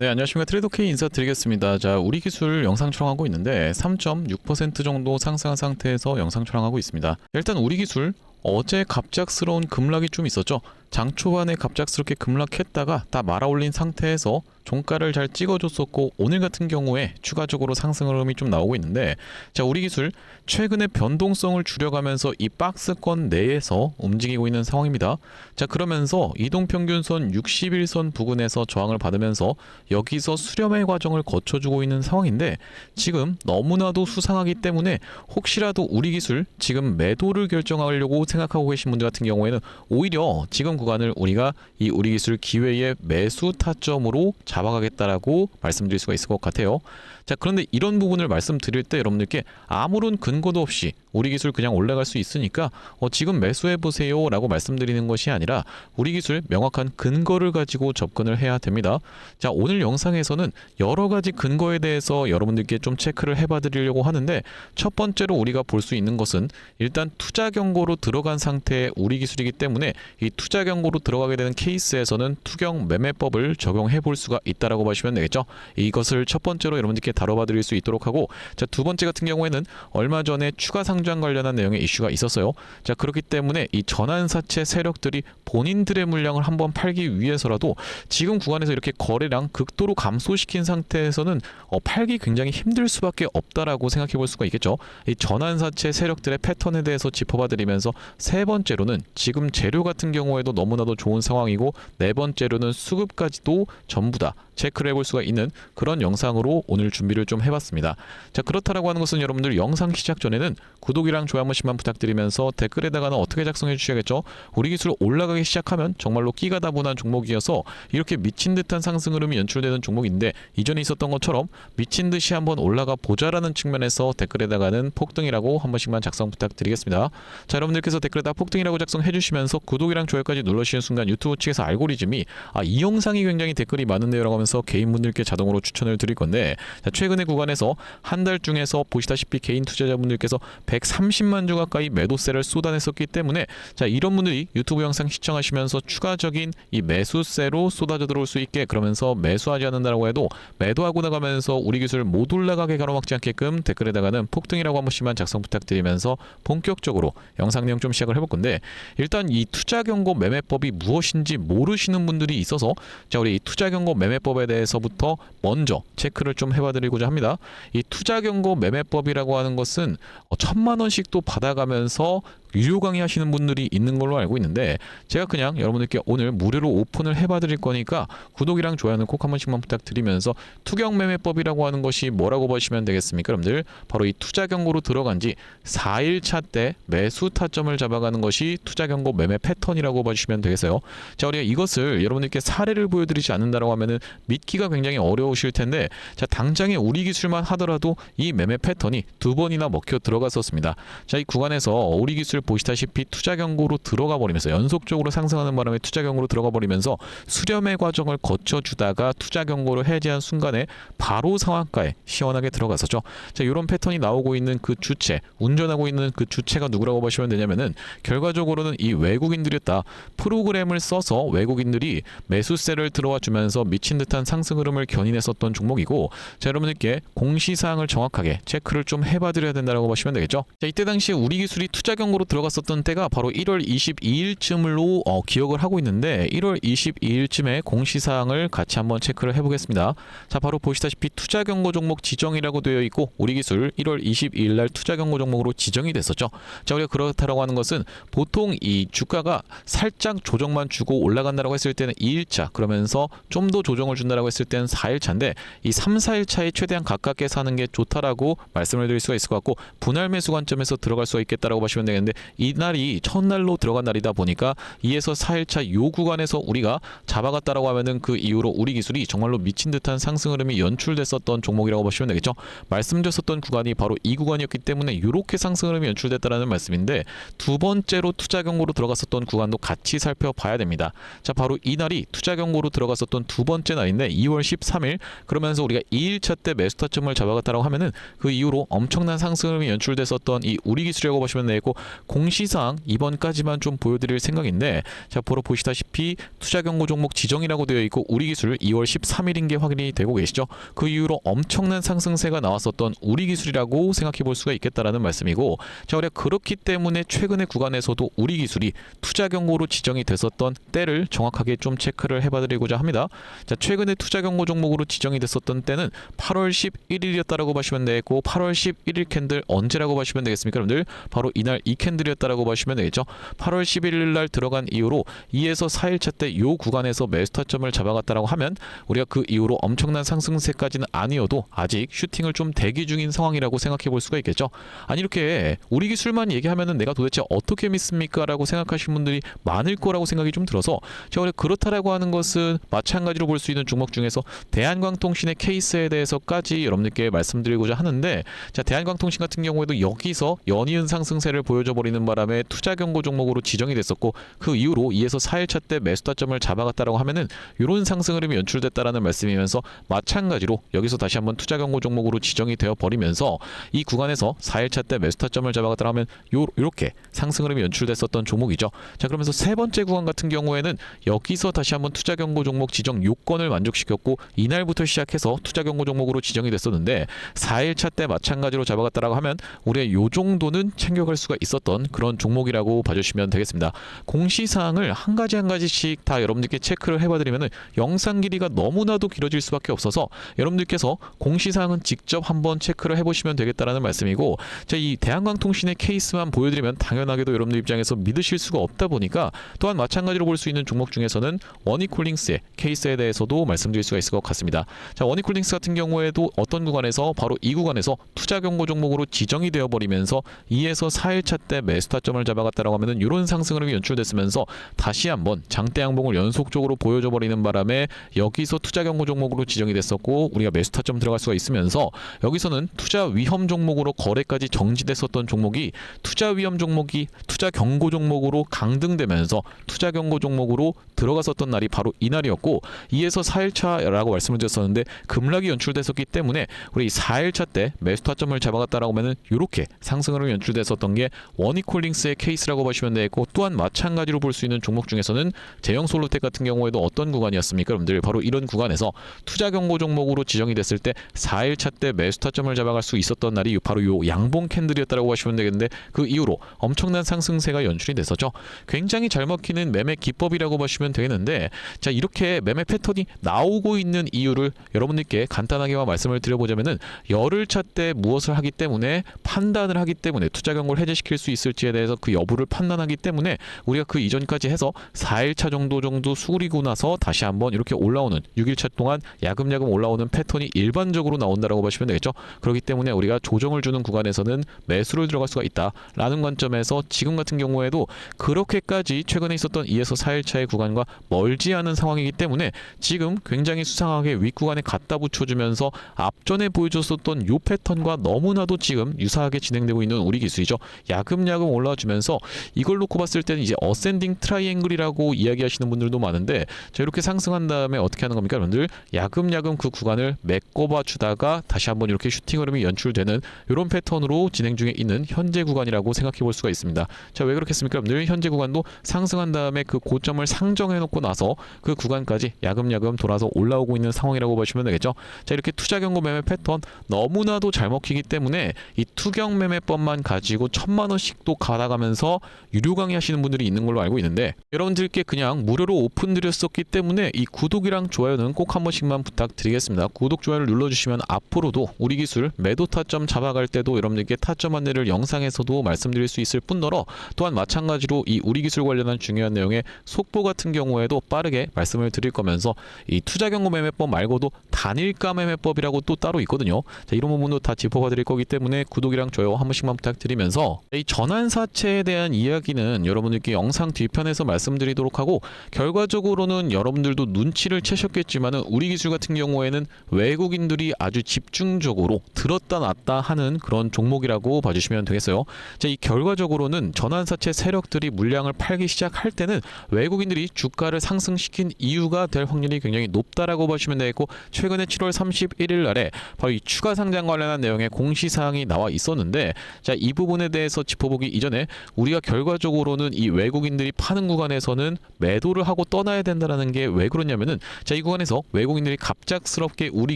네, 안녕하십니까. 트레이더K 인사드리겠습니다. 자, 우리 기술 영상 촬영하고 있는데 3.6% 정도 상승한 상태에서 영상 촬영하고 있습니다. 일단 우리 기술 어제 갑작스러운 급락이 좀 있었죠. 장 초반에 갑작스럽게 급락했다가 다 말아올린 상태에서 종가를 잘 찍어줬었고, 오늘 같은 경우에 추가적으로 상승 흐름이 좀 나오고 있는데, 자, 우리 기술 최근에 변동성을 줄여가면서 이 박스권 내에서 움직이고 있는 상황입니다. 자, 그러면서 이동평균선 61선 부근에서 저항을 받으면서 여기서 수렴의 과정을 거쳐주고 있는 상황인데, 지금 너무나도 수상하기 때문에 혹시라도 우리 기술 지금 매도를 결정하려고 생각하고 계신 분들 같은 경우에는 오히려 지금 구간을 우리가 이 우리 기술 기회의 매수 타점으로 잡아가겠다라고 말씀드릴 수가 있을 것 같아요. 자, 그런데 이런 부분을 말씀드릴 때 여러분들께 아무런 근거도 없이 우리 기술 그냥 올라갈 수 있으니까 지금 매수해 보세요 라고 말씀드리는 것이 아니라 우리 기술 명확한 근거를 가지고 접근을 해야 됩니다. 자, 오늘 영상에서는 여러 가지 근거에 대해서 여러분들께 좀 체크를 해봐 드리려고 하는데, 첫 번째로 우리가 볼 수 있는 것은 일단 투자 경고로 들어간 상태의 우리 기술이기 때문에 이 투자 경고로 들어가게 되는 케이스에서는 투경 매매법을 적용해 볼 수가 있다라고 보시면 되겠죠. 이것을 첫 번째로 여러분들께 다뤄봐 드릴 수 있도록 하고, 자, 두 번째 같은 경우에는 얼마 전에 추가 상장 관련한 내용의 이슈가 있었어요. 자, 그렇기 때문에 이 전환사채 세력들이 본인들의 물량을 한번 팔기 위해서라도 지금 구간에서 이렇게 거래량 극도로 감소시킨 상태에서는 팔기 굉장히 힘들 수밖에 없다라고 생각해 볼 수가 있겠죠. 이 전환사채 세력들의 패턴에 대해서 짚어봐 드리면서, 세 번째로는 지금 재료 같은 경우에도 너무나도 좋은 상황이고, 네 번째로는 수급까지도 전부 다 체크를 해볼 수가 있는 그런 영상으로 오늘 준비를 좀 해봤습니다. 자, 그렇다라고 하는 것은 여러분들 영상 시작 전에는 구독이랑 좋아요 한 번씩만 부탁드리면서 댓글에다가는 어떻게 작성해 주셔야겠죠. 우리 기술 올라가기 시작하면 정말로 끼가 다분한 종목이어서 이렇게 미친 듯한 상승 흐름이 연출되는 종목인데, 이전에 있었던 것처럼 미친 듯이 한번 올라가 보자라는 측면에서 댓글에다가는 폭등이라고 한 번씩만 작성 부탁드리겠습니다. 자, 여러분들께서 댓글에다 폭등이라고 작성해 주시면서 구독이랑 좋아요까지 눌러주시는 순간 유튜브 측에서 알고리즘이 이 영상이 굉장히 댓글이 많은데요 라고 하면서 개인분들께 자동으로 추천을 드릴 건데, 자, 최근의 구간에서 한 달 중에서 보시다시피 개인 투자자분들께서 130만 주 가까이 매도세를 쏟아냈었기 때문에, 자, 이런 분들이 유튜브 영상 시청하시면서 추가적인 이 매수세로 쏟아져 들어올 수 있게, 그러면서 매수하지 않는다라고 해도 매도하고 나가면서 우리 기술 못 올라가게 가로막지 않게끔 댓글에다가는 폭등이라고 한 번씩만 작성 부탁드리면서 본격적으로 영상 내용 좀 시작을 해볼 건데, 일단 이 투자 경고 매매법이 무엇인지 모르시는 분들이 있어서, 자, 우리 이 투자 경고 매매법에 대해서부터 먼저 체크를 좀 해봐 드리고자 합니다. 이 투자 경고 매매법이라고 하는 것은 1,000만 원씩도 받아가면서 유료 강의 하시는 분들이 있는 걸로 알고 있는데, 제가 그냥 여러분들께 오늘 무료로 오픈을 해봐 드릴 거니까 구독이랑 좋아요는 꼭 한 번씩만 부탁드리면서, 투경 매매법이라고 하는 것이 뭐라고 보시면 되겠습니까? 여러분들 바로 이 투자 경고로 들어간 지 4일차 때 매수 타점을 잡아가는 것이 투자 경고 매매 패턴이라고 봐주시면 되겠어요. 자, 우리가 이것을 여러분들께 사례를 보여드리지 않는다라고 하면은 믿기가 굉장히 어려우실 텐데, 자, 당장에 우리 기술만 하더라도 이 매매 패턴이 2번이나 먹혀 들어갔었습니다. 자, 이 구간에서 우리 기술 보시다시피 투자 경고로 들어가 버리면서 연속적으로 상승하는 바람에 투자 경고로 들어가 버리면서 수렴의 과정을 거쳐주다가 투자 경고를 해제한 순간에 바로 상한가에 시원하게 들어갔었죠. 자, 이런 패턴이 나오고 있는 그 주체, 운전하고 있는 그 주체가 누구라고 보시면 되냐면은, 결과적으로는 이 외국인들이었다. 프로그램을 써서 외국인들이 매수세를 들어와 주면서 미친 듯한 상승 흐름을 견인했었던 종목이고, 자, 여러분들께 공시사항을 정확하게 체크를 좀 해봐 드려야 된다고 보시면 되겠죠. 자, 이때 당시에 우리 기술이 투자 경고로 들어갔었던 때가 바로 1월 22일쯤으로 기억을 하고 있는데, 1월 22일쯤에 공시사항을 같이 한번 체크를 해보겠습니다. 자, 바로 보시다시피 투자 경고 종목 지정이라고 되어 있고, 우리 기술 1월 22일 날 투자 경고 종목으로 지정이 됐었죠. 자, 우리가 그렇다라고 하는 것은 보통 이 주가가 살짝 조정만 주고 올라간다라고 했을 때는 2일차, 그러면서 좀 더 조정을 준다라고 했을 때는 4일차인데, 이 3, 4일차에 최대한 가깝게 사는 게 좋다라고 말씀을 드릴 수가 있을 것 같고, 분할 매수 관점에서 들어갈 수가 있겠다라고 보시면 되겠는데, 이날이 첫날로 들어간 날이다 보니까 2에서 4일차 요 구간에서 우리가 잡아갔다라고 하면은 그 이후로 우리 기술이 정말로 미친 듯한 상승 흐름이 연출됐었던 종목이라고 보시면 되겠죠. 말씀드렸었던 구간이 바로 이 구간이었기 때문에 이렇게 상승 흐름이 연출됐다라는 말씀인데, 두 번째로 투자 경고로 들어갔었던 구간도 같이 살펴봐야 됩니다. 자, 바로 이날이 투자 경고로 들어갔었던 두 번째 날인데 2월 13일, 그러면서 우리가 2일차 때 매수 타점을 잡아갔다라고 하면은 그 이후로 엄청난 상승 흐름이 연출됐었던 이 우리 기술이라고 보시면 되겠고, 공시사항 이번까지만 좀 보여드릴 생각인데, 자 바로 보시다시피 투자 경고 종목 지정이라고 되어 있고 우리기술 2월 13일인 게 확인이 되고 계시죠. 그 이후로 엄청난 상승세가 나왔었던 우리기술이라고 생각해 볼 수가 있겠다라는 말씀이고, 자 우리가 그렇기 때문에 최근의 구간에서도 우리기술이 투자 경고로 지정이 됐었던 때를 정확하게 좀 체크를 해봐드리고자 합니다. 자 최근에 투자 경고 종목으로 지정이 됐었던 때는 8월 11일이었다라고 보시면 되겠고, 8월 11일 캔들 언제라고 보시면 되겠습니까 여러분들? 바로 이날 이 캔들이었다라고 보시면 되겠죠. 8월 11일 날 들어간 이후로 2에서 4일차 때 요 구간에서 매수 타점을 잡아갔다라고 하면 우리가 그 이후로 엄청난 상승세까지는 아니어도 아직 슈팅을 좀 대기 중인 상황이라고 생각해 볼 수가 있겠죠. 아니 이렇게 우리 기술만 얘기하면은 내가 도대체 어떻게 믿습니까? 라고 생각하시는 분들이 많을 거라고 생각이 좀 들어서, 제가 원래 그렇다라고 하는 것은 마찬가지로 볼 수 있는 종목 중에서 대한광통신의 케이스에 대해서까지 여러분들께 말씀드리고자 하는데, 자 대한광통신 같은 경우에도 여기서 연이은 상승세를 보여줘 버리는 바람에 투자 경고 종목으로 지정이 됐었고, 그 이후로 2에서 4일차 때 매수 타점을 잡아갔다라고 하면은 이런 상승 흐름이 연출됐다라는 말씀이면서, 마찬가지로 여기서 다시 한번 투자 경고 종목으로 지정이 되어 버리면서 이 구간에서 4일차 때 매수 타점을 잡아갔다 하면 요렇게 상승 흐름이 연출됐었던 종목이죠. 자 그러면서 세 번째 구간 같은 경우에는 여기서 다시 한번 투자 경고 종목 지정 요건을 만족시켰고 이날부터 시작해서 투자 경고 종목으로 지정이 됐었는데, 4일차 때 마찬가지로 잡아갔다라고 하면 우리의 요 정도는 챙겨갈 수가 있었던 그런 종목이라고 봐주시면 되겠습니다. 공시사항을 한 가지 한 가지씩 다 여러분들께 체크를 해봐드리면 영상 길이가 너무나도 길어질 수밖에 없어서 여러분들께서 공시사항은 직접 한번 체크를 해보시면 되겠다라는 말씀이고, 자 이 대한광통신의 케이스만 보여드리면 당연하게도 여러분들 입장에서 믿으실 수가 없다 보니까, 또한 마찬가지로 볼 수 있는 종목 중에서는 원익홀딩스의 케이스에 대해서도 말씀드릴 수가 있을 것 같습니다. 자 원익홀딩스 같은 경우에도 어떤 구간에서 바로 이 구간에서 투자 경고 종목으로 지정이 되어 버리면서 2에서 4일차 때 매수 타점을 잡아갔다라고 하면은 이런 상승 흐름이 연출됐으면서 다시 한번 장대 양봉을 연속적으로 보여줘 버리는 바람에 여기서 투자 경고 종목으로 지정이 됐었고 우리가 매수 타점 들어갈 수가 있으면서, 여기서는 투자 위험 종목으로 거래까지 정지됐었던 종목이 투자 위험 종목이 투자 경고 종목으로 강등되면서 투자 경고 종목으로 들어갔었던 날이 바로 이날이었고, 2에서 4일차라고 말씀을 드렸었는데 급락이 연출됐었기 때문에 우리 4일차 때 매수 타점을 잡아갔다라고 하면은 이렇게 상승으로 연출됐었던 게 원익홀딩스의 케이스라고 보시면 되겠고, 또한 마찬가지로 볼 수 있는 종목 중에서는 제형솔루텍 같은 경우에도 어떤 구간이었습니까 여러분들? 바로 이런 구간에서 투자 경고 종목으로 지정이 됐을 때 4일차 때 매수 타점을 잡아갈 수 있었던 날이 바로 요 양봉 캔들이었다라고 보시면 되겠는데, 그 이후로 엄청난 상승세가 연출이 됐었죠. 굉장히 잘 먹히는 매매 기법이라고 보시면 되겠는데, 자 이렇게 매매 패턴이 나오고 있는 이유를 여러분들께 간단하게만 말씀을 드려보자면은, 열흘차 때 무엇을 하기 때문에 판단을 하기 때문에 투자 경고를 해제시킬 수 있을지에 대해서 그 여부를 판단하기 때문에 우리가 그 이전까지 해서 4일차 정도 수그리고 나서 다시 한번 이렇게 올라오는 6일차 동안 야금야금 올라오는 패턴이 일반적으로 나온다라고 보시면 되겠죠. 그렇기 때문에 우리가 조정을 주는 구간에서는 매수를 들어갈 수가 있다라는 관점에서 지금 같은 경우에도 그렇게까지 최근에 있었던 2에서 4일차의 구간과 멀지 않은 상황이기 때문에 지금 굉장히 수상하게 윗구간에 갖다 붙여주면서 앞전에 보여줬었던 요 패턴과 너무나도 지금 유사하게 진행되고 있는 우리 기술이죠. 야금야금 올라와주면서 이걸 놓고 봤을 때는 이제 어센딩 트라이앵글이라고 이야기하시는 분들도 많은데, 자 이렇게 상승한 다음에 어떻게 하는 겁니까 여러분들? 야금야금 그 구간을 메꿔봐 주다가 다시 한번 이렇게 슈팅 흐름이 연출되는 이런 패턴으로 진행 중에 있는 현재 구간이라고 생각해 볼 수가 있습니다. 자 왜 그렇겠습니까 여러분들? 현재 구간도 상승한 다음에 그 고점을 상정해 놓고 나서 그 구간까지 야금야금 돌아서 올라오고 있는 상황이라고 보시면 되겠죠. 자 이렇게 투자 경고 매매 패턴 너무나도 잘 먹히기 때문에 이 투경 매매법만 가지고 1000만 원씩도 받아가면서 유료 강의 하시는 분들이 있는 걸로 알고 있는데, 여러분들께 그냥 무료로 오픈드렸었기 때문에 이 구독이랑 좋아요는 꼭 한 번씩만 부탁드리겠습니다. 구독 좋아요를 눌러주시면 앞으로도 우리 기술 매도 타점 잡아갈 때도 여러분들께 타점 안내를 영상에서도 말씀드릴 수 있을 뿐더러, 또한 마찬가지로 이 우리 기술 관련한 중요한 내용의 속보 같은 경우에도 빠르게 말씀을 드릴 거면서, 이 투자 경고 매매법 말고도 단일가 매매법이라고 또 따로 있거든요. 자 이런 부분도 다 짚어봐 드릴 거기 때문에 구독이랑 좋아요 한 번씩만 부탁드리면서, 이 전환사채에 대한 이야기는 여러분들께 영상 뒤편에서 말씀드리도록 하고, 결과적으로는 여러분들도 눈치를 채셨겠지만은 우리 기술 같은 경우에는 외국인들이 아주 집중적으로 들었다 놨다 하는 그런 종목이라고 봐주시면 되겠어요. 자, 이 결과적으로는 전환사채 세력들이 물량을 팔기 시작할 때는 외국인들이 주가를 상승시킨 이유가 될 확률이 굉장히 높다라고 보시면 되겠고, 최근에 7월 31일 날에 바로 이 추가 상장 관련한 내용의 공시사항이 나와 있었는데, 자, 이 부분에 대해서 짚어보기 들어오기 이전에 우리가 결과적으로는 이 외국인들이 파는 구간에서는 매도를 하고 떠나야 된다는 게 왜 그러냐면은 자, 이 구간에서 외국인들이 갑작스럽게 우리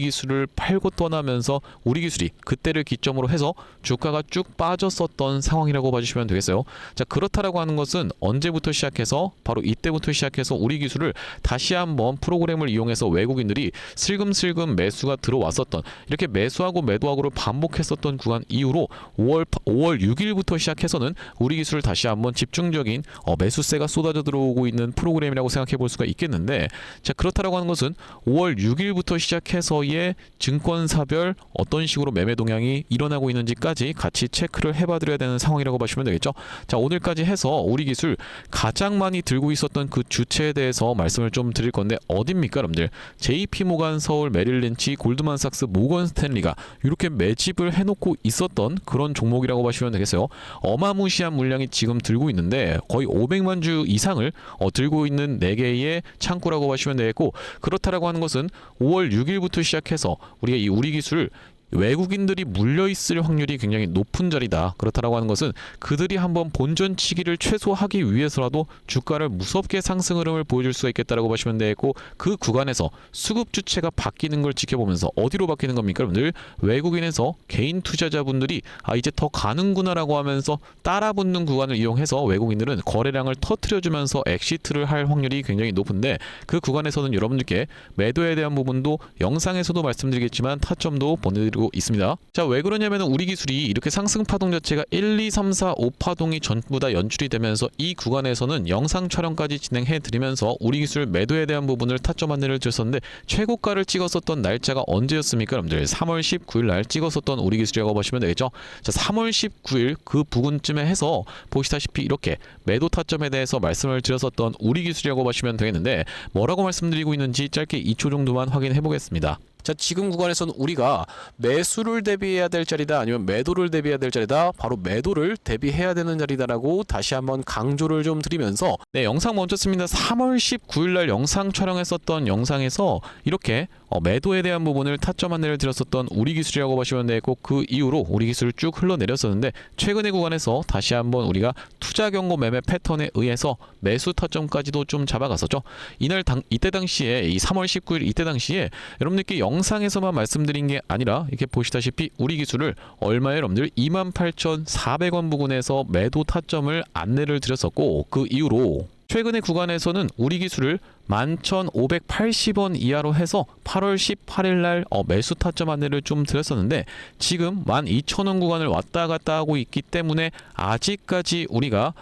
기술을 팔고 떠나면서 우리 기술이 그때를 기점으로 해서 주가가 쭉 빠졌었던 상황이라고 봐주시면 되겠어요. 자, 그렇다라고 하는 것은 언제부터 시작해서 바로 이때부터 시작해서 우리 기술을 다시 한번 프로그램을 이용해서 외국인들이 슬금슬금 매수가 들어왔었던, 이렇게 매수하고 매도하고를 반복했었던 구간 이후로 5월 6일부터 시작해서는 우리 기술을 다시 한번 집중적인 매수세가 쏟아져 들어오고 있는 프로그램이라고 생각해 볼 수가 있겠는데, 자, 그렇다라고 하는 것은 5월 6일부터 시작해서의 증권사별 어떤 식으로 매매 동향이 일어나고 있는지까지 같이 체크를 해봐 드려야 되는 상황이라고 보시면 되겠죠. 자, 오늘까지 해서 우리 기술 가장 많이 들고 있었던 그 주체에 대해서 말씀을 좀 드릴 건데 어딥니까 여러분들? JP모간, 서울, 메릴린치, 골드만삭스, 모건 스탠리가 이렇게 매집을 해놓고 있었던 그런 종목이라고 보시면 되겠어요. 어마무시한 물량이 지금 들고 있는데 거의 500만 주 이상을 들고 있는 4개의 창구라고 보시면 되겠고, 그렇다라고 하는 것은 5월 6일부터 시작해서 우리가 이 우리 기술 외국인들이 물려있을 확률이 굉장히 높은 자리다. 그렇다라고 하는 것은 그들이 한번 본전치기를 최소화하기 위해서라도 주가를 무섭게 상승 흐름을 보여줄 수가 있겠다라고 보시면 되겠고, 그 구간에서 수급 주체가 바뀌는 걸 지켜보면서 어디로 바뀌는 겁니까 여러분들? 외국인에서 개인 투자자분들이 이제 더 가는구나라고 하면서 따라붙는 구간을 이용해서 외국인들은 거래량을 터트려주면서 엑시트를 할 확률이 굉장히 높은데, 그 구간에서는 여러분들께 매도에 대한 부분도 영상에서도 말씀드리겠지만 타점도 보내드리고 있습니다. 자, 왜 그러냐면 우리 기술이 이렇게 상승 파동 자체가 1, 2, 3, 4, 5파동이 전부 다 연출이 되면서 이 구간에서는 영상 촬영까지 진행해 드리면서 우리 기술 매도에 대한 부분을 타점 안내를 드렸었는데, 최고가를 찍었었던 날짜가 언제였습니까 여러분들? 3월 19일 날 찍었었던 우리 기술이라고 보시면 되겠죠. 자, 3월 19일 그 부근쯤에 해서 보시다시피 이렇게 매도 타점에 대해서 말씀을 드렸었던 우리 기술이라고 보시면 되겠는데, 뭐라고 말씀드리고 있는지 짧게 2초 정도만 확인해 보겠습니다. 자, 지금 구간에서는 우리가 매수를 대비해야 될 자리다, 아니면 매도를 대비해야 될 자리다, 바로 매도를 대비해야 되는 자리다라고 다시 한번 강조를 좀 드리면서, 네, 영상 멈췄습니다. 3월 19일 날 영상 촬영했었던 영상에서 이렇게 매도에 대한 부분을 타점 안내를 드렸었던 우리 기술이라고 보시면 되고, 그 이후로 우리 기술을 쭉 흘러내렸었는데 최근의 구간에서 다시 한번 우리가 투자 경고 매매 패턴에 의해서 매수 타점까지도 좀 잡아갔었죠. 이때 당시에 이 3월 19일 이때 당시에 여러분들께 영상에서만 말씀드린 게 아니라 이렇게 보시다시피 우리 기술을 얼마에 여러분들 28,400원 부근에서 매도 타점을 안내를 드렸었고, 그 이후로 최근의 구간에서는 우리 기술을 11,580원 이하로 해서 8월 18일 날 매수 타점 안내를 좀 드렸었는데, 지금 12,000원 구간을 왔다 갔다 하고 있기 때문에 아직까지 우리가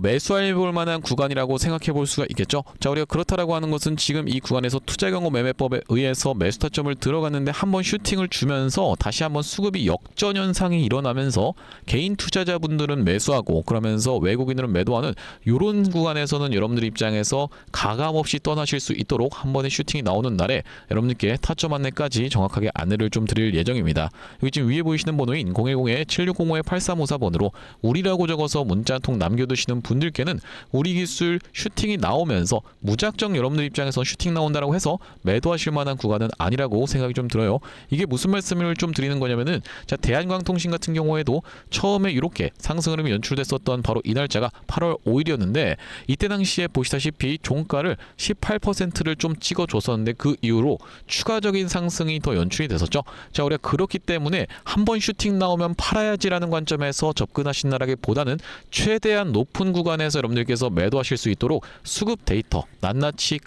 매수해 볼 만한 구간이라고 생각해 볼 수가 있겠죠. 자, 우리가 그렇다라고 하는 것은 지금 이 구간에서 투자경고 매매법에 의해서 매수 타점을 들어갔는데 한번 슈팅을 주면서 다시 한번 수급이 역전 현상이 일어나면서 개인 투자자분들은 매수하고 그러면서 외국인들은 매도하는 이런 구간에서는 여러분들 입장에서 가감 없이 떠나실 수 있도록 한 번의 슈팅이 나오는 날에 여러분들께 타점 안내까지 정확하게 안내를 좀 드릴 예정입니다. 여기 지금 위에 보이시는 번호인 010-7605-8354번으로 우리라고 적어서 문자 한 통 남겨두시는 분들께는 우리 기술 슈팅이 나오면서 무작정 여러분들 입장에서 슈팅 나온다라고 해서 매도하실 만한 구간은 아니라고 생각이 좀 들어요. 이게 무슨 말씀을 좀 드리는 거냐면은, 자, 대한광통신 같은 경우에도 처음에 이렇게 상승 흐름이 연출됐었던 바로 이 날짜가 8월 5일이었는데 이때 당시에 보시다시피 종가를 18%를 좀 찍어줬었는데 그 이후로 추가적인 상승이 더 연출이 됐었죠. 자, 우리가 그렇기 때문에 한 번 슈팅 나오면 팔아야지라는 관점에서 접근하신다라기보다는 최대한 높은 구간에서 여러분들께서 매도하실 수 있도록 수급 데이터 낱낱이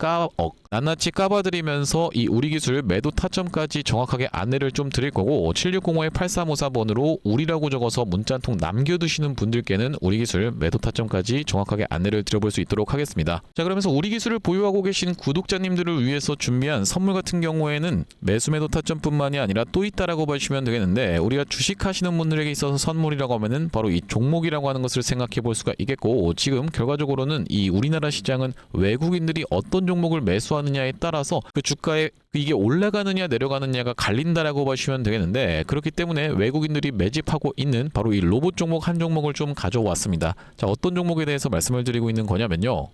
까봐드리면서 이 우리 기술 매도 타점까지 정확하게 안내를 좀 드릴 거고, 7605-8354번으로 우리라고 적어서 문자 한 통 남겨두시는 분들께는 우리 기술 매도 타점까지 정확하게 안내를 드려볼 수 있도록 하겠습니다. 자, 그러면서 우리 기술을 보유하고 계신 구독자님들을 위해서 준비한 선물 같은 경우에는 매수 매도 타점뿐만이 아니라 또 있다라고 보시면 되겠는데, 우리가 주식하시는 분들에게 있어서 선물이라고 하면은 바로 이 종목이라고 하는 것을 생각해 볼 수가 있겠고, 지금 결과적으로는 이 우리나라 시장은 외국인들이 어떤 종목을 매수하느냐에 따라서 그 주가에 이게 올라가느냐 내려가느냐가 갈린다라고 보시면 되겠는데, 그렇기 때문에 외국인들이 매집하고 있는 바로 이 로봇 종목 한 종목을 좀 가져왔습니다. 자, 어떤 종목에 대해서 말씀을 드리고 있는 거냐면요,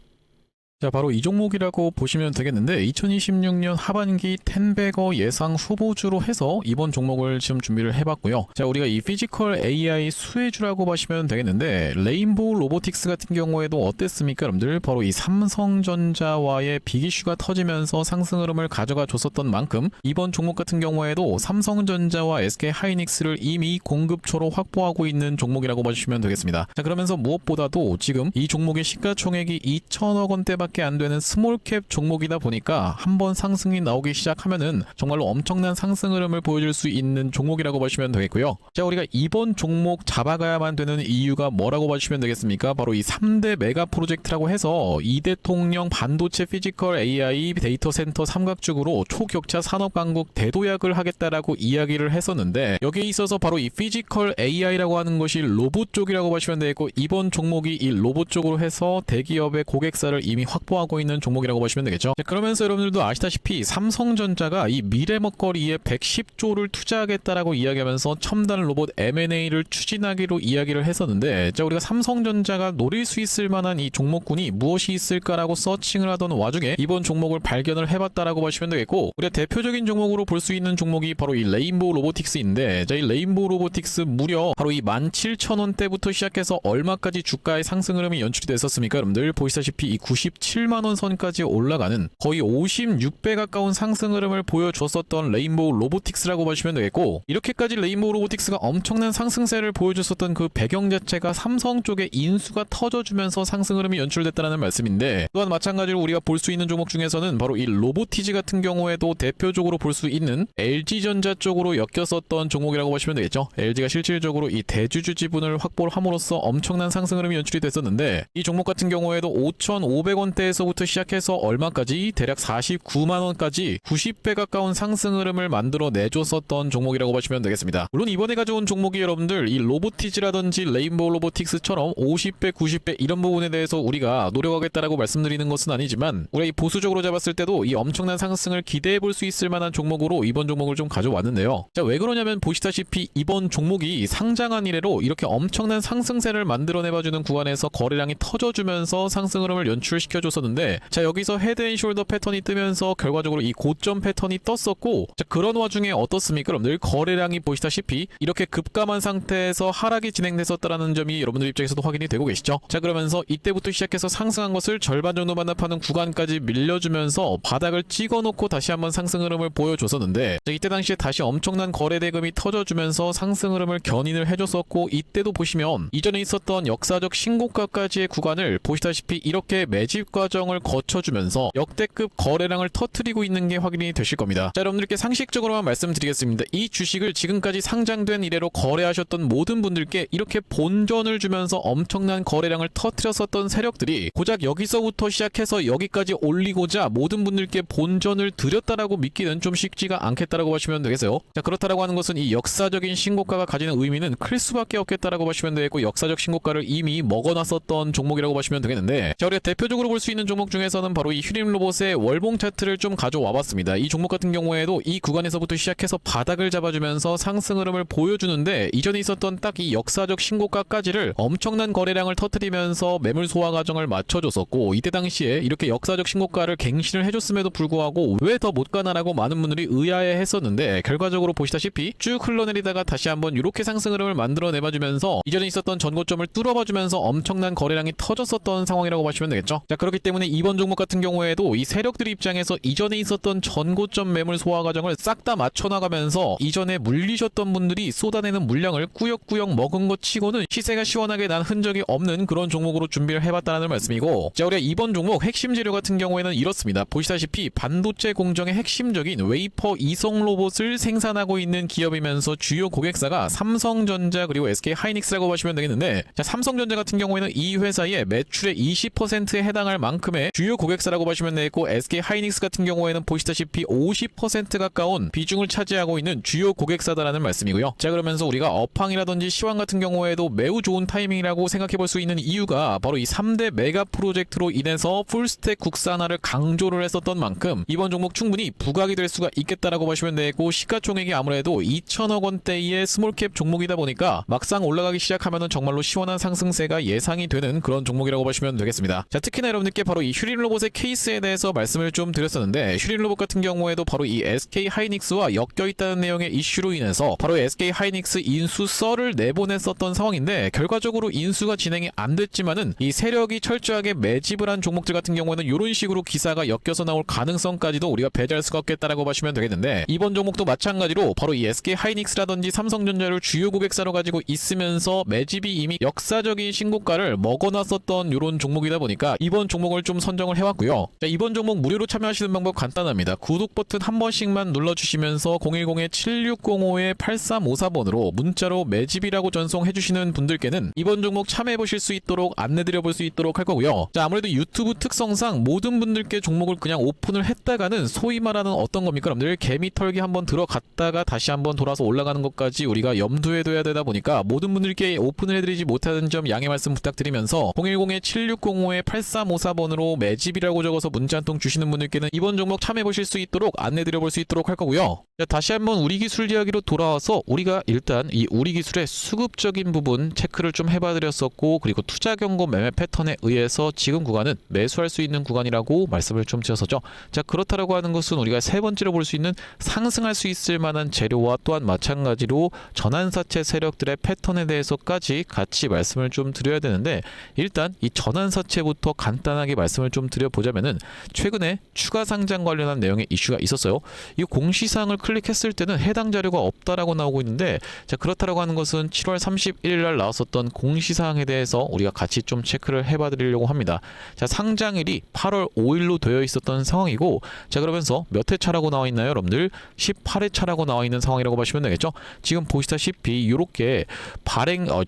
자, 바로 이 종목이라고 보시면 되겠는데 2026년 하반기 텐베거 예상 후보주로 해서 이번 종목을 지금 준비를 해봤고요. 자, 우리가 이 피지컬 AI 수혜주라고 보시면 되겠는데 레인보우 로보틱스 같은 경우에도 어땠습니까, 여러분들? 바로 이 삼성전자와의 빅이슈가 터지면서 상승 흐름을 가져가 줬었던 만큼 이번 종목 같은 경우에도 삼성전자와 SK하이닉스를 이미 공급처로 확보하고 있는 종목이라고 봐주시면 되겠습니다. 자, 그러면서 무엇보다도 지금 이 종목의 시가총액이 2천억 원대밖에 안 되는 스몰캡 종목이다 보니까 한번 상승이 나오기 시작하면은 정말로 엄청난 상승 흐름을 보여줄 수 있는 종목이라고 보시면 되겠고요. 자, 우리가 이번 종목 잡아가야만 되는 이유가 뭐라고 봐주시면 되겠습니까? 바로 이 3대 메가 프로젝트라고 해서 이대통령 반도체 피지컬 AI 데이터 센터 삼각죽으로 초격차 산업 강국 대도약을 하겠다라고 이야기를 했었는데 여기에 있어서 바로 이 피지컬 AI라고 하는 것이 로봇 쪽이라고 보시면 되겠고 이번 종목이 이 로봇 쪽으로 해서 대기업의 고객사를 이미 확보하고 있는 종목이라고 보시면 되겠죠. 자, 그러면서 여러분들도 아시다시피 삼성전자가 이 미래 먹거리에 110조를 투자하겠다라고 이야기하면서 첨단 로봇 M&A를 추진하기로 이야기를 했었는데 자, 우리가 삼성전자가 노릴 수 있을 만한 이 종목군이 무엇이 있을까라고 서칭을 하던 와중에 이번 종목을 발견을 해봤다라고 보시면 되겠고 우리가 대표적인 종목으로 볼 수 있는 종목이 바로 이 레인보우 로보틱스인데 자, 이 레인보우 로보틱스 무려 바로 이 17,000원대부터 시작해서 얼마까지 주가의 상승 흐름이 연출이 됐었습니까? 여러분들 보시다시피 이 97만원 선까지 올라가는 거의 56배 가까운 상승 흐름을 보여줬었던 레인보우 로보틱스라고 보시면 되겠고 이렇게까지 레인보우 로보틱스가 엄청난 상승세를 보여줬었던 그 배경 자체가 삼성 쪽에 인수가 터져주면서 상승 흐름이 연출됐다는 말씀인데 또한 마찬가지로 우리가 볼 수 있는 종목 중에서는 바로 이 로보티지 같은 경우에도 대표적으로 볼 수 있는 LG전자 쪽으로 엮였었던 종목이라고 보시면 되겠죠. LG가 실질적으로 이 대주주 지분을 확보를 함으로써 엄청난 상승 흐름이 연출이 됐었는데 이 종목 같은 경우에도 5,500원대에서부터 시작해서 얼마까지 대략 49만원까지 90배 가까운 상승 흐름을 만들어 내줬었던 종목이라고 보시면 되겠습니다. 물론 이번에 가져온 종목이 여러분들 이 로보티지라든지 레인보우 로보틱스처럼 50배 90배 이런 부분에 대해서 우리가 노력하겠다라고 말씀드리는 것은 아니지만 우리가 이 보수적으로 잡았을 때도 이 엄청난 상승을 기대해 볼 수 있을 만한 종목으로 이번 종목을 좀 가져왔는데요. 자, 왜 그러냐면 보시다시피 이번 종목이 상장한 이래로 이렇게 엄청난 상승세를 만들어내봐주는 구간에서 거래량이 터져주면서 상승 흐름을 연출시켜줬었는데 자, 여기서 헤드앤숄더 패턴이 뜨면서 결과적으로 이 고점 패턴이 떴었고 자, 그런 와중에 어떻습니까? 여러분들 거래량이 보시다시피 이렇게 급감한 상태에서 하락이 진행됐었다는 점이 여러분들 입장에서도 확인이 되고 계시죠? 자, 그러면서 이때부터 시작해서 상승한 것을 절반 정도 반납하는 구간까지 밀려주면서 바닥을 찍어놓고 다시 한번 상승 흐름을 보여줬었는데 자, 이때 당시에 다시 엄청난 거래 대금이 터져주면서 상승 흐름을 견인을 해줬었고 이때도 보시면 이전에 있었던 역사적 신고가까지의 구간을 보시다시피 이렇게 매집 과정을 거쳐주면서 역대급 거래량을 터뜨리고 있는 게 확인이 되실 겁니다. 자, 여러분들께 상식적으로만 말씀드리겠습니다. 이 주식을 지금까지 상장된 이래로 거래하셨던 모든 분들께 이렇게 본전을 주면서 엄청난 거래량을 터뜨렸었던 세력들이 고작 여기서부터 시작해서 여기까지 올리고자 모든 분들께 본전을 드렸다라고 믿기는 좀 쉽지가 않겠다라고 보시면 되겠어요. 자, 그렇다라고 하는 것은 이 역사적인 신고가가 가지는 의미는 클 수밖에 없겠다라고 보시면 되겠고 역사적 신고가를 이미 먹어놨었던 종목이라고 보시면 되겠는데 자, 우리가 대표적으로 볼 수 있는 종목 중에서는 바로 이 휴림 로봇의 월봉 차트를 좀 가져와 봤습니다. 이 종목 같은 경우에도 이 구간에서부터 시작해서 바닥을 잡아주면서 상승 흐름을 보여주는데 이전에 있었던 딱 이 역사적 신고가까지를 엄청난 거래량을 터뜨리면서 매물 소화 과정을 맞춰줬었고 이때 당시에 이렇게 역사적 신고가를 갱신을 해줬음에도 불구하고 왜 더 못 가나라고 많은 분들이 의아해 했었는데 결과적으로 보시다시피 쭉 흘러내리다가 다시 한번 이렇게 상승 흐름을 만들어 내봐주면서 이전에 있었던 전고점을 뚫어봐주면서 엄청난 거래량이 터졌었던 상황이라고 보시면 되겠죠. 자, 그렇기 때문에 이번 종목 같은 경우에도 이 세력들 입장에서 이전에 있었던 전고점 매물 소화 과정을 싹 다 맞춰나가면서 이전에 물리셨던 분들이 쏟아내는 물량을 꾸역꾸역 먹은 것 치고는 시세가 시원하게 난 흔적이 없는 그런 종목으로 준비를 해봤다는 말씀이고 자, 우리가 이번 종목 핵심 재료 같은 경우에는 이렇습니다. 보시다시피 반도체 공정의 핵심적인 웨이퍼 이성 로봇을 생산하고 있는 기업이면서 주요 고객사가 삼성전자 그리고 SK하이닉스라고 보시면 되겠는데 자, 삼성전자 같은 경우에는 이 회사의 매출의 20%에 해당할 만큼의 주요 고객사라고 보시면 되겠고 SK하이닉스 같은 경우에는 보시다시피 50% 가까운 비중을 차지하고 있는 주요 고객사다라는 말씀이고요. 자, 그러면서 우리가 업황이라든지 시황 같은 경우에도 매우 좋은 타이밍이라고 생각해 볼 수 있는 이유가 바로 이 3대 메가 프로젝트로 인해서 풀스택 국산화를 강조를 했었던 만큼 이번 종목 충분히 부각이 될 수가 있겠다라고 보시면 되고 시가총액이 아무래도 2천억 원대의 스몰캡 종목이다 보니까 막상 올라가기 시작하면은 정말로 시원한 상승세가 예상이 되는 그런 종목이라고 보시면 되겠습니다. 자, 특히나 여러분들 여러분들께 바로 이 휴린 로봇의 케이스에 대해서 말씀을 좀 드렸었는데, 휴린 로봇 같은 경우에도 바로 이 SK 하이닉스와 엮여 있다는 내용의 이슈로 인해서 바로 SK 하이닉스 인수 썰을 내보냈었던 상황인데, 결과적으로 인수가 진행이 안 됐지만은 이 세력이 철저하게 매집을 한 종목들 같은 경우에는 이런 식으로 기사가 엮여서 나올 가능성까지도 우리가 배제할 수가 없겠다라고 보시면 되겠는데, 이번 종목도 마찬가지로 바로 이 SK 하이닉스라든지 삼성전자를 주요 고객사로 가지고 있으면서 매집이 이미 역사적인 신고가를 먹어놨었던 이런 종목이다 보니까 이번 종목을 좀 선정을 해왔고요. 자, 이번 종목 무료로 참여하시는 방법 간단합니다. 구독 버튼 한 번씩만 눌러주시면서 010-7605-8354번으로 문자로 매집이라고 전송해주시는 분들께는 이번 종목 참여해보실 수 있도록 안내드려볼 수 있도록 할 거고요. 자, 아무래도 유튜브 특성상 모든 분들께 종목을 그냥 오픈을 했다가는 소위 말하는 어떤 겁니까? 여러분들 개미 털기 한번 들어갔다가 다시 한번 돌아서 올라가는 것까지 우리가 염두에 둬야 되다 보니까 모든 분들께 오픈을 해드리지 못하는 점 양해 말씀 부탁드리면서 010-7605-8354번으로 매집이라고 적어서 문자 한 통 주시는 분들께는 이번 종목 참여해보실 수 있도록 안내드려볼 수 있도록 할 거고요. 자, 다시 한번 우리 기술 이야기로 돌아와서 우리가 일단 이 우리 기술의 수급적인 부분 체크를 좀 해봐드렸었고, 그리고 투자 경고 매매 패턴에 의해서 지금 구간은 매수할 수 있는 구간이라고 말씀을 좀 드렸었죠. 자, 그렇다라고 하는 것은 우리가 세 번째로 볼 수 있는 상승할 수 있을 만한 재료와 또한 마찬가지로 전환사채 세력들의 패턴에 대해서까지 같이 말씀을 좀 드려야 되는데, 일단 이 전환사채부터 간단하게 말씀을 좀 드려보자면은 최근에 추가 상장 관련한 내용의 이슈가 있었어요. 이 공시사항을 클릭했을 때는 해당 자료가 없다라고 나오고 있는데, 자, 그렇다라고 하는 것은 7월 31일 날 나왔었던 공시사항에 대해서 우리가 같이 좀 체크를 해봐 드리려고 합니다. 자, 상장일이 8월 5일로 되어 있었던 상황이고, 자, 그러면서 몇 회차라고 나와 있나요, 여러분들? 18회차라고 나와 있는 상황이라고 보시면 되겠죠. 지금 보시다시피 이렇게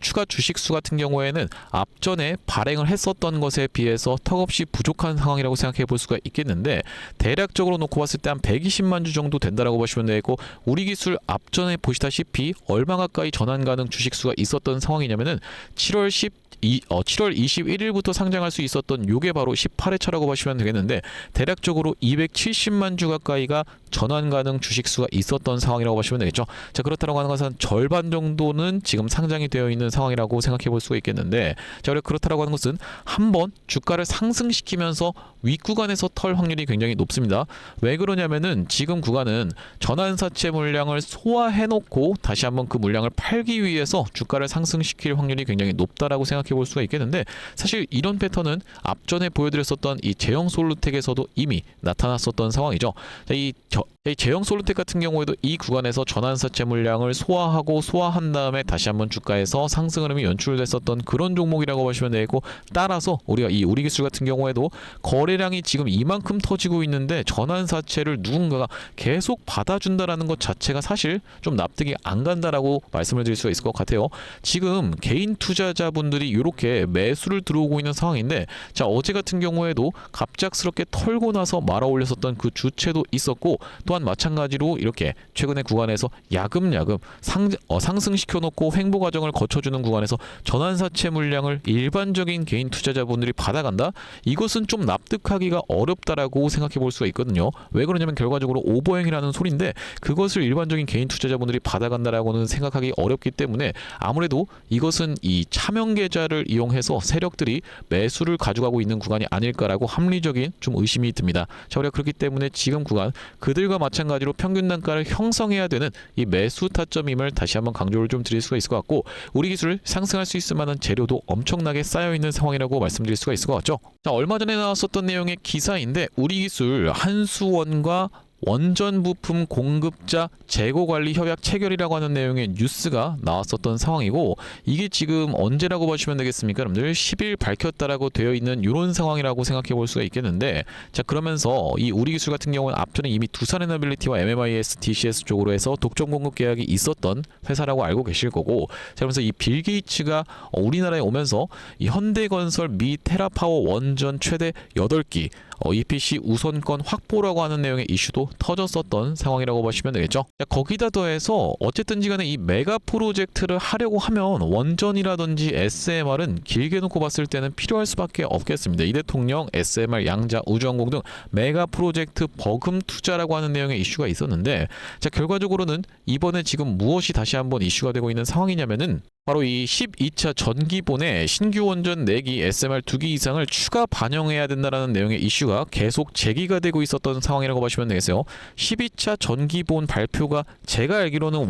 추가 주식수 같은 경우에는 앞전에 발행을 했었던 것에 비해서 턱없이 부족한 상황이라고 생각해 볼 수가 있겠는데, 대략적으로 놓고 봤을 때 한 120만 주 정도 된다라고 보시면 되고, 우리 기술 앞전에 보시다시피 얼마 가까이 전환 가능 주식수가 있었던 상황이냐면은 7월 21일부터 상장할 수 있었던 요게 바로 18회차라고 보시면 되겠는데, 대략적으로 270만 주 가까이가 전환 가능 주식수가 있었던 상황이라고 보시면 되겠죠. 자, 그렇다고 하는 것은 절반 정도는 지금 상장이 되어 있는 상황이라고 생각해 볼 수가 있겠는데, 자, 그렇다고 하는 것은 한번 주가를 상승시키면서 윗구간에서 털 확률이 굉장히 높습니다. 왜 그러냐면은 지금 구간은 전환사채 물량을 소화해 놓고 다시 한번 그 물량을 팔기 위해서 주가를 상승시킬 확률이 굉장히 높다라고 생각해 볼 수가 있겠는데, 사실 이런 패턴은 앞전에 보여드렸었던 이 제형 솔루텍에서도 이미 나타났었던 상황이죠. 자, 이 제형 솔루텍 같은 경우에도 이 구간에서 전환사채 물량을 소화한 다음에 다시 한번 주가에서 상승 흐름이 연출됐었던 그런 종목이라고 보시면 되고, 따라서 우리가 이 우리 기술 같은 경우에도 거래량이 지금 이만큼 터지고 있는데 전환사채를 누군가가 계속 받아준다라는 것 자체가 사실 좀 납득이 안 간다라고 말씀을 드릴 수가 있을 것 같아요. 지금 개인 투자자분들이 이렇게 매수를 들어오고 있는 상황인데, 자, 어제 같은 경우에도 갑작스럽게 털고 나서 말아 올렸었던 그 주체도 있었고, 또한 마찬가지로 이렇게 최근의 구간에서 야금야금 상승시켜놓고 횡보 과정을 거쳐주는 구간에서 전환사채 물량을 일반적인 개인 투자자분들이 받아간다? 이것은 좀 납득하기가 어렵다라고 생각해 볼 수가 있거든요. 왜 그러냐면 결과적으로 오버행이라는 소리인데, 그것을 일반적인 개인 투자자분들이 받아간다라고는 생각하기 어렵기 때문에 아무래도 이것은 이 차명 계좌를 이용해서 세력들이 매수를 가져가고 있는 구간이 아닐까라고 합리적인 좀 의심이 듭니다. 자, 우리가 그렇기 때문에 지금 구간 그들과 마찬가지로 평균 단가를 형성해야 되는 이 매수 타점임을 다시 한번 강조를 좀 드릴 수가 있을 것 같고, 우리 기술 상승할 수 있을 만한 재료도 엄청나게 쌓여 있는 상황이라고 말씀드릴 수가 있을 것 같죠. 자, 얼마 전에 나왔었던 내용의 기사인데, 우리 기술 한수원과 원전 부품 공급자 재고 관리 협약 체결이라고 하는 내용의 뉴스가 나왔었던 상황이고, 이게 지금 언제라고 보시면 되겠습니까? 여러분들 10일 밝혔다라고 되어 있는 이런 상황이라고 생각해 볼 수가 있겠는데, 자, 그러면서 이 우리 기술 같은 경우는 앞전에 이미 두산에너빌리티와 MMIS, DCS 쪽으로 해서 독점 공급 계약이 있었던 회사라고 알고 계실 거고, 자, 그러면서 이 빌 게이츠가 우리나라에 오면서 이 현대건설 미 테라파워 원전 최대 8기 EPC 우선권 확보라고 하는 내용의 이슈도 터졌었던 상황이라고 보시면 되겠죠. 자, 거기다 더해서 어쨌든지 간에 이 메가 프로젝트를 하려고 하면 원전이라든지 SMR은 길게 놓고 봤을 때는 필요할 수밖에 없겠습니다. 이 대통령, SMR, 양자, 우주항공 등 메가 프로젝트 버금 투자라고 하는 내용의 이슈가 있었는데, 자, 결과적으로는 이번에 지금 무엇이 다시 한번 이슈가 되고 있는 상황이냐면은 바로 이 12차 전기본에 신규 원전 4기 SMR 2기 이상을 추가 반영해야 된다는 내용의 이슈가 계속 제기가 되고 있었던 상황이라고 보시면 되겠어요. 12차 전기본 발표가 제가 알기로는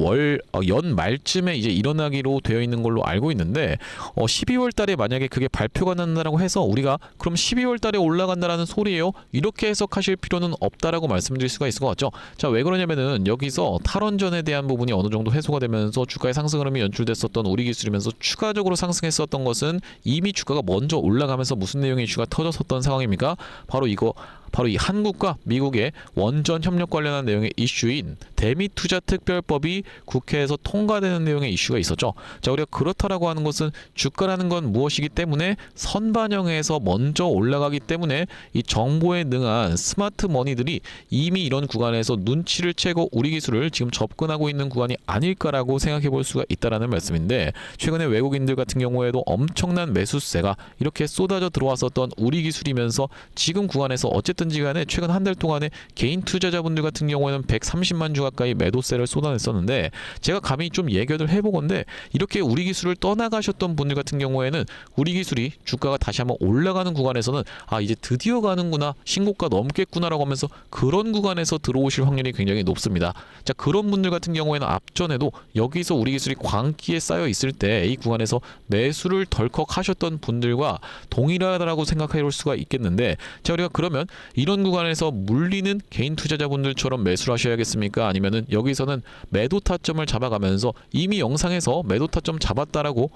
연 말쯤에 이제 일어나기로 되어 있는 걸로 알고 있는데 12월 달에 만약에 그게 발표가 난다라고 해서 우리가 그럼 12월 달에 올라간다라는 소리예요? 이렇게 해석하실 필요는 없다라고 말씀드릴 수가 있을 것 같죠. 자, 왜 그러냐면은 여기서 탈원전에 대한 부분이 어느 정도 해소가 되면서 주가의 상승 흐름이 연출됐었던 우리 기술이면서 추가적으로 상승했었던 것은 이미 주가가 먼저 올라가면서 무슨 내용의 이슈가 터졌었던 상황입니까? 바로 이 한국과 미국의 원전 협력 관련한 내용의 이슈인 대미투자특별법이 국회에서 통과되는 내용의 이슈가 있었죠. 자, 우리가 그렇다라고 하는 것은 주가라는 건 무엇이기 때문에 선반영해서 먼저 올라가기 때문에 이 정보에 능한 스마트 머니들이 이미 이런 구간에서 눈치를 채고 우리 기술을 지금 접근하고 있는 구간이 아닐까라고 생각해 볼 수가 있다라는 말씀인데, 최근에 외국인들 같은 경우에도 엄청난 매수세가 이렇게 쏟아져 들어왔었던 우리 기술이면서 지금 구간에서 어쨌든지 간에 최근 한 달 동안에 개인 투자자분들 같은 경우에는 130만 주 가까이 매도세를 쏟아냈었는데, 제가 감히 좀 예견을 해보건데 이렇게 우리 기술을 떠나가셨던 분들 같은 경우에는 우리 기술이 주가가 다시 한번 올라가는 구간에서는 이제 드디어 가는구나, 신고가 넘겠구나라고 하면서 그런 구간에서 들어오실 확률이 굉장히 높습니다. 자, 그런 분들 같은 경우에는 앞전에도 여기서 우리 기술이 광기에 쌓여 있을 때 이 구간에서 매수를 덜컥 하셨던 분들과 동일하다라고 생각해 볼 수가 있겠는데, 자, 우리가 그러면 이런 구간에서 물리는 개인 투자자분들처럼 매수를 하셔야겠습니까? 아니면은 여기서는 매도 타점을 잡아가면서 이미 영상에서 매도 타점 잡았다라고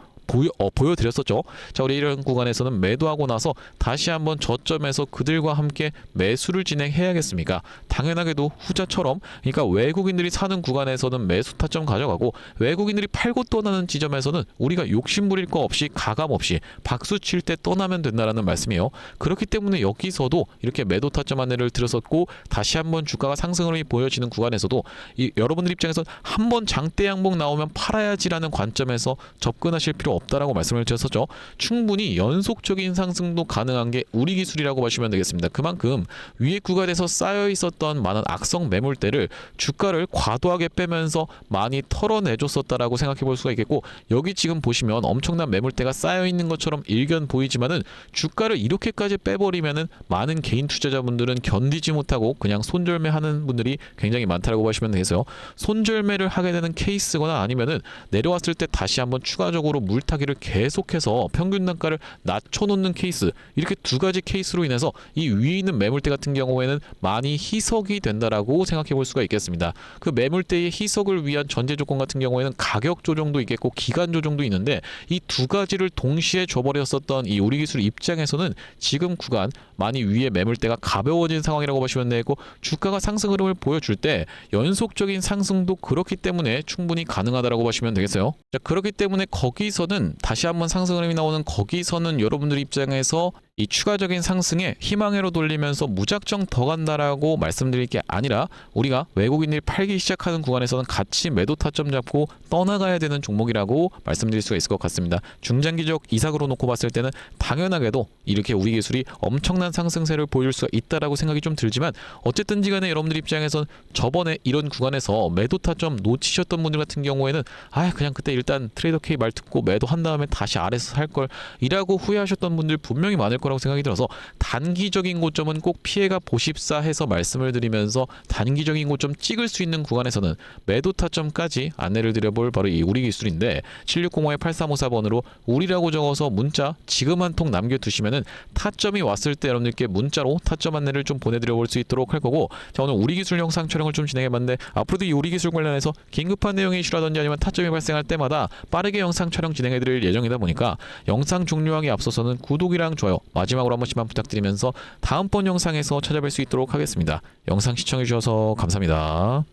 보여드렸었죠. 자, 우리 이런 구간에서는 매도하고 나서 다시 한번 저점에서 그들과 함께 매수를 진행해야겠습니까? 당연하게도 후자처럼, 그러니까 외국인들이 사는 구간에서는 매수 타점 가져가고 외국인들이 팔고 떠나는 지점에서는 우리가 욕심부릴 거 없이 가감 없이 박수 칠 때 떠나면 된다라는 말씀이에요. 그렇기 때문에 여기서도 이렇게 매도 타점 안내를 드렸었고, 다시 한번 주가가 상승을 보여지는 구간에서도 여러분들 입장에서 한번 장대 양봉 나오면 팔아야지라는 관점에서 접근하실 필요 없다라고 말씀을 드렸었죠. 충분히 연속적인 상승도 가능한 게 우리 기술이라고 보시면 되겠습니다. 그만큼 위에 구간에서 쌓여 있었던 많은 악성 매물대를 주가를 과도하게 빼면서 많이 털어내줬었다라고 생각해 볼 수가 있겠고, 여기 지금 보시면 엄청난 매물대가 쌓여 있는 것처럼 일견 보이지만은 주가를 이렇게까지 빼버리면은 많은 개인 투자자분들은 견디지 못하고 그냥 손절매하는 분들이 굉장히 많다라고 보시면 되겠어요. 손절매를 하게 되는 케이스거나 아니면은 내려왔을 때 다시 한번 추가적으로 물타기를 계속해서 평균 단가를 낮춰놓는 케이스, 이렇게 두 가지 케이스로 인해서 이 위에 있는 매물대 같은 경우에는 많이 희석이 된다라고 생각해 볼 수가 있겠습니다. 그 매물대의 희석을 위한 전제 조건 같은 경우에는 가격 조정도 있겠고 기간 조정도 있는데, 이 두 가지를 동시에 줘버렸었던 이 우리 기술 입장에서는 지금 구간 많이 위에 매물대가 가벼워진 상황이라고 보시면 되고, 주가가 상승 흐름을 보여줄 때 연속적인 상승도 그렇기 때문에 충분히 가능하다라고 보시면 되겠어요. 자, 그렇기 때문에 거기서는 다시 한번 상승 흐름이 나오는 거기서는 여러분들 입장에서 이 추가적인 상승에 희망회로 돌리면서 무작정 더 간다라고 말씀드릴 게 아니라, 우리가 외국인들이 팔기 시작하는 구간에서는 같이 매도 타점 잡고 떠나가야 되는 종목이라고 말씀드릴 수가 있을 것 같습니다. 중장기적 이삭으로 놓고 봤을 때는 당연하게도 이렇게 우리 기술이 엄청난 상승세를 보여줄 수가 있다라고 생각이 좀 들지만, 어쨌든지 간에 여러분들 입장에선 저번에 이런 구간에서 매도 타점 놓치셨던 분들 같은 경우에는 그냥 그때 일단 트레이더 K 말 듣고 매도한 다음에 다시 아래서 살 걸 이라고 후회하셨던 분들 분명히 많을 거라고 생각이 들어서, 단기적인 고점은 꼭 피해가 보십사 해서 말씀을 드리면서 단기적인 고점 찍을 수 있는 구간에서는 매도 타점까지 안내를 드려볼 바로 이 우리 기술인데, 7605-8354번으로 우리라고 적어서 문자 지금 한 통 남겨두시면은 타점이 왔을 때 여러분들께 문자로 타점 안내를 좀 보내드려 볼 수 있도록 할 거고, 자, 오늘 우리 기술 영상 촬영을 좀 진행해봤는데, 앞으로도 이 우리 기술 관련해서 긴급한 내용의 이슈라든지 아니면 타점이 발생할 때마다 빠르게 영상 촬영 진행해드릴 예정이다 보니까 영상 종료하기 앞서서는 구독이랑 좋아요 마지막으로 한 번씩만 부탁드리면서 다음번 영상에서 찾아뵐 수 있도록 하겠습니다. 영상 시청해주셔서 감사합니다.